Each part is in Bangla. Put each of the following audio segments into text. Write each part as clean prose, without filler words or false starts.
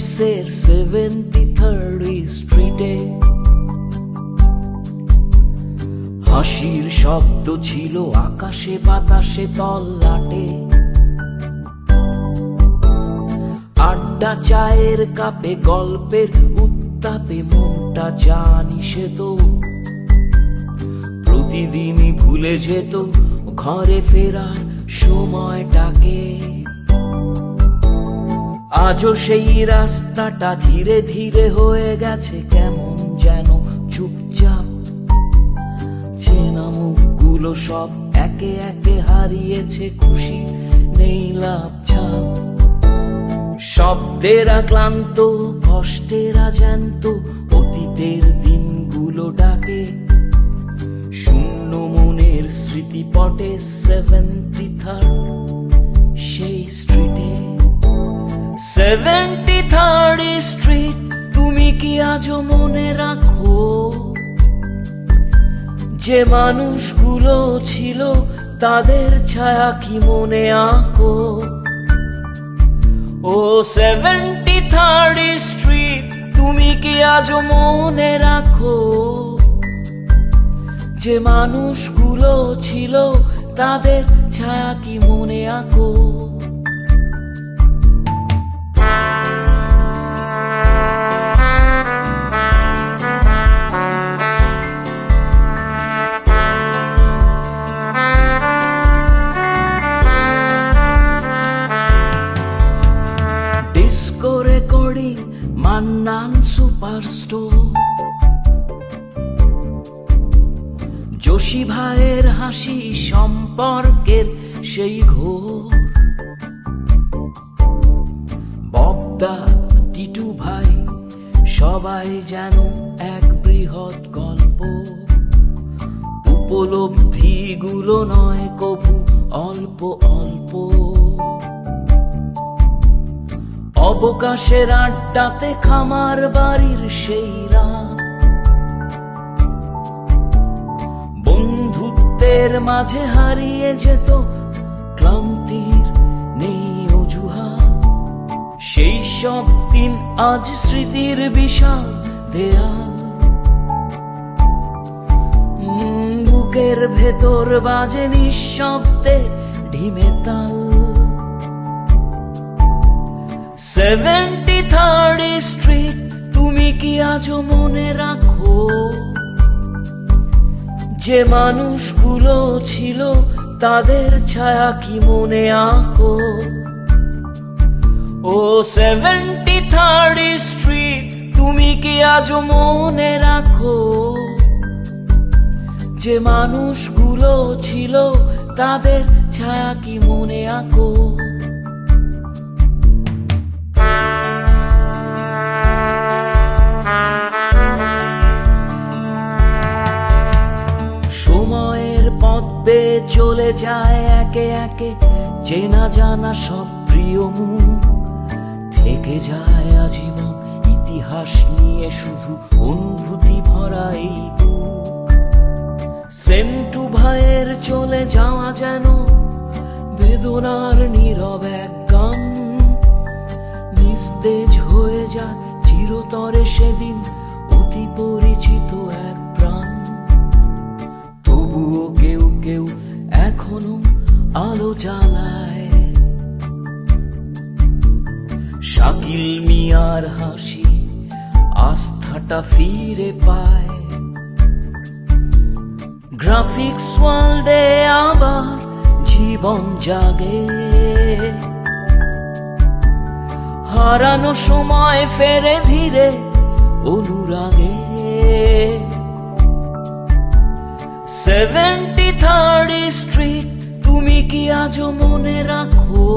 প্যারিসের 73rd স্ট্রিটে হাসির শব্দ ছিল আকাশে বাতাসে তল্লাটে। আড্ডা চায়ের কাপে গল্পের উত্তাপে মনটা জানি সে তো প্রতিদিনই ভুলে যেত ঘরে ফেরার সময়টাকে। আজও সেই রাস্তাটা ধীরে ধীরে হয়ে গেছে কেমন যেন চুপচাপ। চেনা মুখগুলো সব একে একে হারিয়েছে, খুশি নেই লাভ ছাপ। শব্দেরা ক্লান্ত, কষ্টেরা জ্যান্ত, অতীতের দিনগুলো ডাকে। শূন্য মনের স্মৃতিপটে 73rd সেই স্ট্রিটে। 73rd স্ট্রিট তুমি কি আজও মনে রাখো? যে মানুষগুলো ছিল তাদের ছায়া কি মনে আঁকো? ও 73rd স্ট্রিট তুমি কি আজও মনে রাখো? যে মানুষগুলো ছিল তাদের ছায়া কি মনে আঁকো? Disco recording, Mannan superstore, Joshi ভাইয়ের হাসি, সম্পর্কের সেই ঘোর। ববদা, টিটু ভাই সবাই যেন এক বৃহৎ গল্প। উপলব্ধিগুলো নয় কভু অল্প অল্প। অবকাশের আড্ডাতে খামার বাড়ির সেই রাত, বন্ধুত্বের মাঝে হারিয়ে যেত ক্লান্তির নেই অজুহাত। সেই সব দিন আজ স্মৃতির বিশাল দেয়াল। বুকের ভেতর বাজে নিঃশব্দে ঢিমে তাল। 73rd স্ট্রিট তুমি কি আজও মনে রাখো? যে মানুষগুলো ছিল তাদের ছায়া কি মনে আঁকো? ও 73rd স্ট্রিট তুমি কি আজও মনে রাখো? যে মানুষগুলো ছিল তাদের ছায়া কি মনে আঁকো? সময়ের পথ বেয়ে চলে যায় একে একে চেনা জানা সব প্রিয় মুখ। থেকে যায় আজীবন ইতিহাস নিয়ে শুধু অনুভূতি ভরা এই বুক। সেন্টু ভাইয়ের চলে যাওয়া যেন বেদনার নীরব এক গান। নিস্তেজ হয়ে যায় চিরতরে সেদিন অতি পরিচিত এক প্রাণ। তবুও কেউ কেউ এখনো আলো জ্বালায়। শাকিল মিয়ার হাসি আস্থাটা ফিরে পায়। গ্রাফিক্স ওয়ার্ল্ডে আবার জীবন জাগে। হারানো সময় ফেরে ধীরে অনুরাগে। 73rd স্ট্রিট তুমি কি আজও মনে রাখো?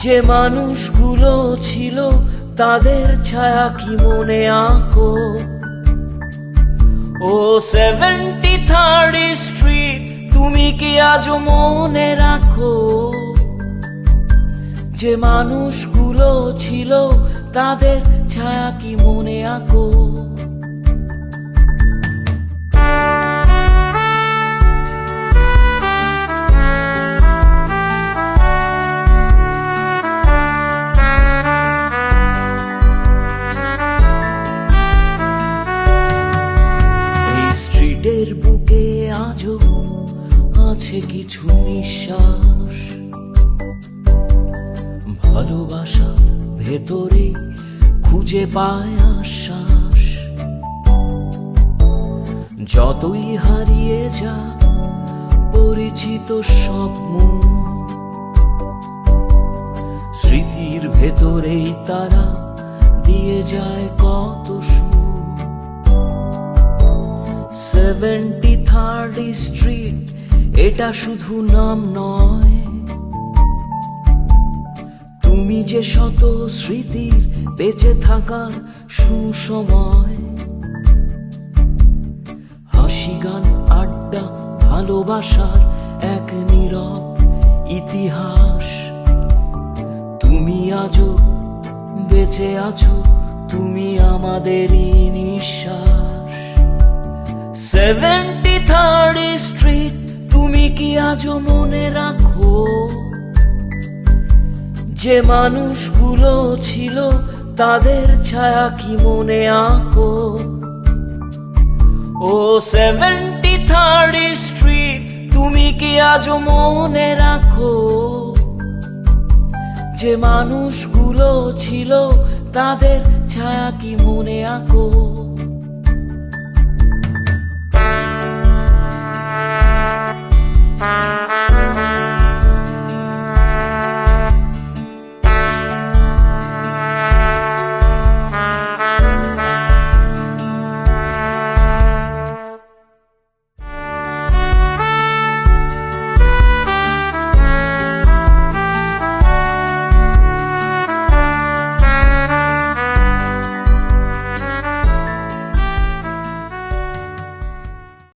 যে মানুষগুলো ছিল তাদের ছায়া কি মনে আঁকো? ও 73rd স্ট্রিট তুমি কি আজও মনে রাখো? যে মানুষগুলো ছিল তাদের ছায়া কি মনে আঁকো? ভেতরে খুঁজে পায় আশ্বাস। যতই হারিয়ে যা পরিচিত স্বপ্ন, স্মৃতির ভেতরেই তারা দিয়ে যায় কত সুর। 73rd স্ট্রিট এটা শুধু নাম নয়, তুমি যে শত স্মৃতির বেঁচে থাকার সুসময়। হাসি গান আড্ডা ভালোবাসার এক নীরব ইতিহাস। তুমি আজও বেঁচে আছো, তুমি আমাদেরই নিঃশ্বাস। 73rd স্ট্রিট তুমি কি আজও মনে রাখো যে মানুষগুলো ছিল তাদের ছায়া কি মনে আঁকো? ও 73rd স্ট্রিট তুমি কি আজও মনে রাখো যে মানুষগুলো ছিল তাদের ছায়া কি মনে আঁকো?